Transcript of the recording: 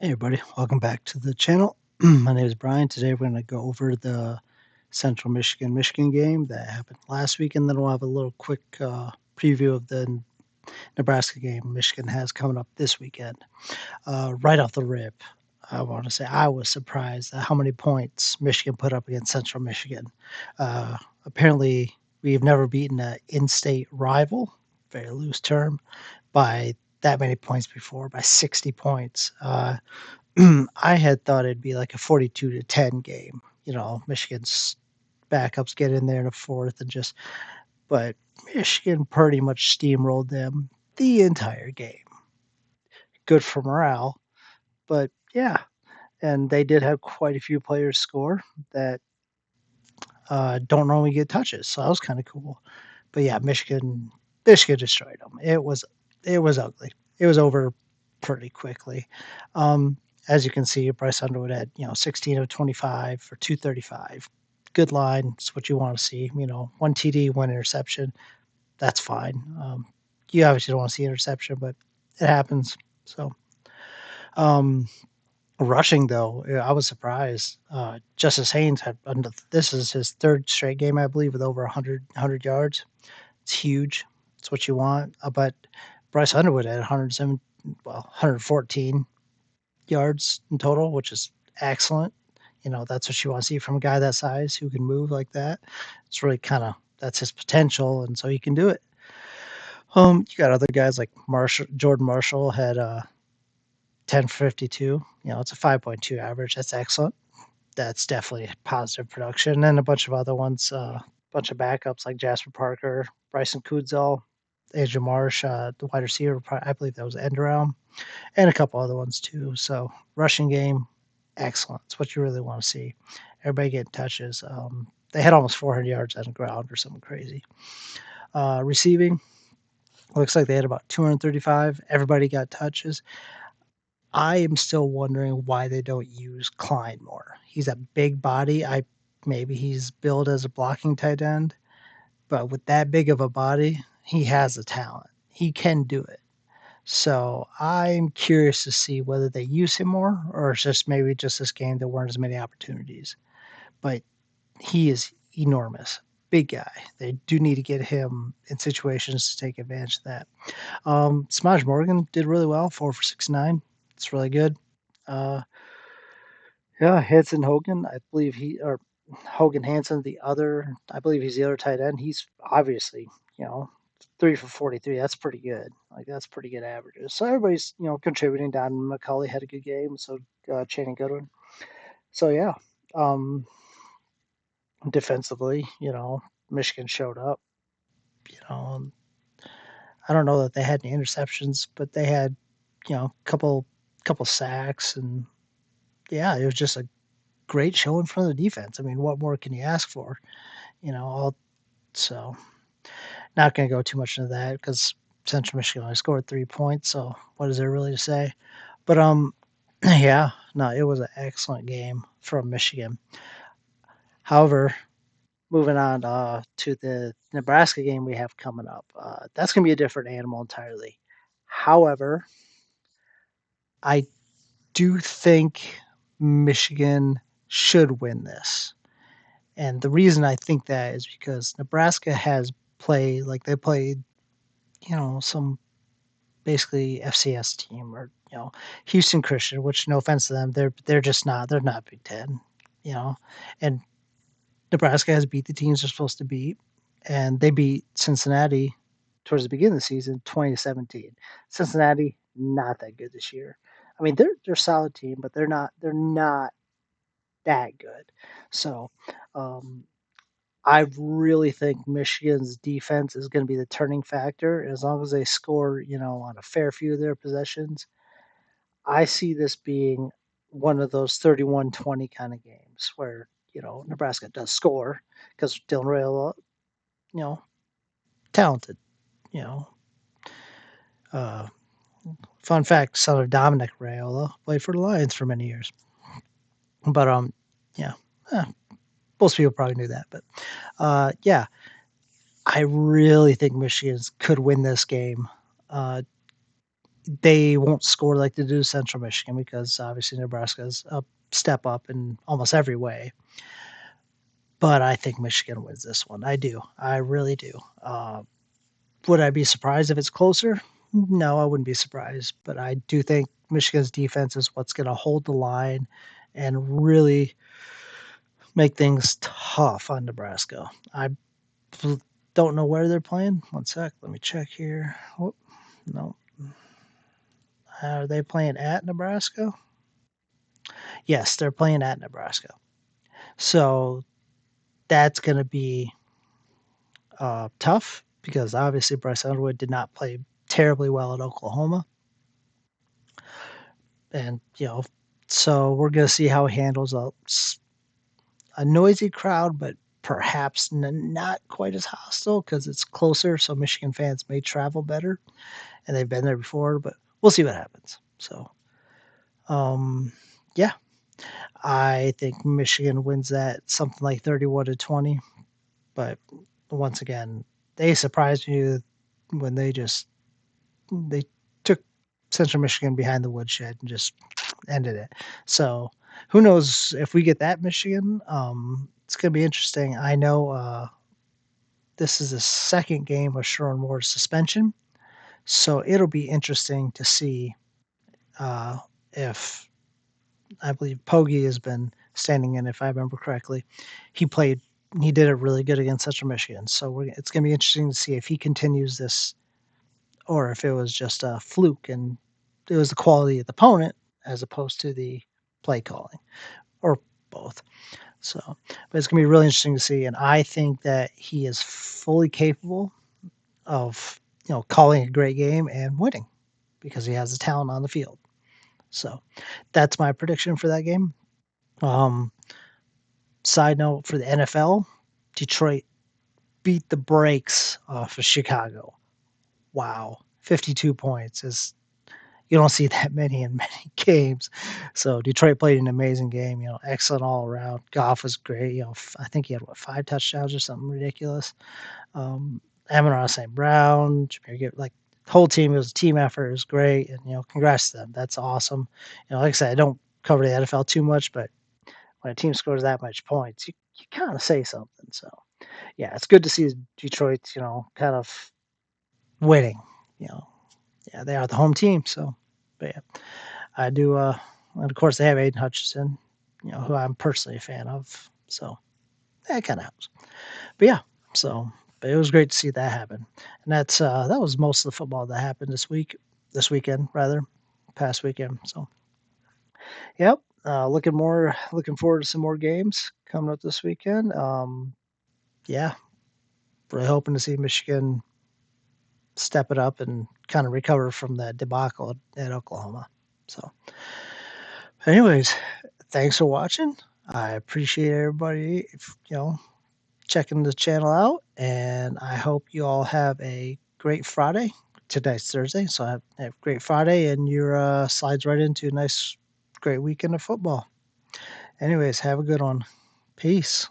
Hey everybody, welcome back to the channel. My name is Brian. Today we're going to go over the Central Michigan game that happened last week, and then we'll have a little quick preview of the Nebraska game Michigan has coming up this weekend. Right off the rip, I want to say I was surprised at how many points Michigan put up against Central Michigan. Apparently, we've never beaten an in-state rival, very loose term, by that many points before, by 60 points. I had thought it'd be like a 42-10 game. Michigan's backups get in there in the fourth but Michigan pretty much steamrolled them the entire game. Good for morale, but yeah, and they did have quite a few players score that don't normally get touches, so that was kind of cool. But yeah, Michigan destroyed them. It was ugly. It was over pretty quickly. Um, as you can see, Bryce Underwood had 16 of 25 for 235. Good line. It's what you want to see. One TD, one interception. That's fine. You obviously don't want to see interception, but it happens. So, um, rushing though, I was surprised. Justice Haynes had this is his third straight game, I believe, with over 100 yards. It's huge. It's what you want. But Bryce Underwood had 114 yards in total, which is excellent. That's what you want to see from a guy that size who can move like that. It's really that's his potential, and so he can do it. You got other guys like Jordan Marshall had 1052. It's a 5.2 average. That's excellent. That's definitely positive production, and a bunch of other ones, bunch of backups like Jasper Parker, Bryson Kudzell, Asia Marsh, the wide receiver, I believe that was Enderam, and a couple other ones too. So rushing game, excellent. It's what you really want to see. Everybody getting touches. They had almost 400 yards on the ground or something crazy. Receiving, looks like they had about 235. Everybody got touches. I am still wondering why they don't use Klein more. He's a big body. Maybe he's billed as a blocking tight end, but with that big of a body, he has the talent. He can do it. So I'm curious to see whether they use him more or it's just maybe just this game there weren't as many opportunities. But he is enormous. Big guy. They do need to get him in situations to take advantage of that. Smudge Morgan did really well, 4 for 69. It's really good. Uh, yeah, Hanson Hogan, I believe Hogan Hanson, I believe he's the other tight end. He's obviously, you know, 3 for 43. That's pretty good. Like, that's pretty good averages. So everybody's, contributing. Don McCulley had a good game. So, Channing Goodwin. So, yeah. Um, Defensively, Michigan showed up, you know, I don't know that they had any interceptions, but they had, a couple sacks, and yeah, it was just a great showing from the defense. I mean, what more can you ask for? All so not going to go too much into that because Central Michigan only scored 3 points. So what is there really to say? But yeah, no, it was an excellent game from Michigan. However, moving on to the Nebraska game we have coming up, that's going to be a different animal entirely. However, I do think Michigan should win this. And the reason I think that is because Nebraska has played like they played, some basically FCS team or Houston Christian, which no offense to them, they're not Big Ten, you know, and Nebraska has beat the teams they're supposed to beat, and they beat Cincinnati towards the beginning of the season, 20-17. Cincinnati not that good this year. I mean, they're a solid team, but they're not that good. So, um, I really think Michigan's defense is going to be the turning factor. As long as they score, on a fair few of their possessions, I see this being one of those 31-20 kind of games where, Nebraska does score because Dylan Rayola, you know, talented, you know. Uh, Fun fact, son of Dominic Rayola, played for the Lions for many years. But, yeah, eh, most people probably knew that. But, yeah, I really think Michigan could win this game. Uh, they won't score like they do Central Michigan because obviously Nebraska is a step up in almost every way. But I think Michigan wins this one. I do. I really do. Would I be surprised if it's closer? No, I wouldn't be surprised. But I do think Michigan's defense is what's going to hold the line and really make things tough on Nebraska. I don't know where they're playing. One sec. Let me check here. Oh, no. Are they playing at Nebraska? Yes, they're playing at Nebraska. So that's going to be tough because obviously Bryce Underwood did not play terribly well at Oklahoma. And, so we're going to see how he handles a noisy crowd, but perhaps not quite as hostile because it's closer. So Michigan fans may travel better and they've been there before, but we'll see what happens. So, yeah, I think Michigan wins that something like 31-20. But once again, they surprised me when they took Central Michigan behind the woodshed and just ended it. So who knows if we get that Michigan? It's gonna be interesting. I know this is the second game of Sherron Moore's suspension, so it'll be interesting to see uh, if I believe Poggi has been standing in, if I remember correctly. He played. He did it really good against Central Michigan. So it's going to be interesting to see if he continues this or if it was just a fluke and it was the quality of the opponent as opposed to the play calling or both. So, but it's going to be really interesting to see. And I think that he is fully capable of, calling a great game and winning because he has the talent on the field. So that's my prediction for that game. Um, Side note for the NFL, Detroit beat the brakes off of Chicago. Wow. 52 points is you don't see that many in many games. So Detroit played an amazing game, excellent all around. Goff was great. I think he had 5 touchdowns or something ridiculous. Amon St. Brown, Jameer like the whole team, it was a team effort. It was great. And, congrats to them. That's awesome. Like I said, I don't cover the NFL too much, but when a team scores that much points, you kind of say something. So yeah, it's good to see Detroit, kind of winning, you know, yeah, they are the home team. So, but yeah, I do. And of course, they have Aiden Hutchinson, who I'm personally a fan of. So that kind of helps. But yeah, so but it was great to see that happen. And that was most of the football that happened this weekend rather, past weekend. So yep, looking forward to some more games coming up this weekend. Yeah, really hoping to see Michigan step it up and kind of recover from that debacle at Oklahoma. So, anyways, thanks for watching. I appreciate everybody, checking the channel out, and I hope you all have a great Friday. Today's Thursday, so have a great Friday, and your slides right into a nice, great weekend of football. Anyways, have a good one. Peace.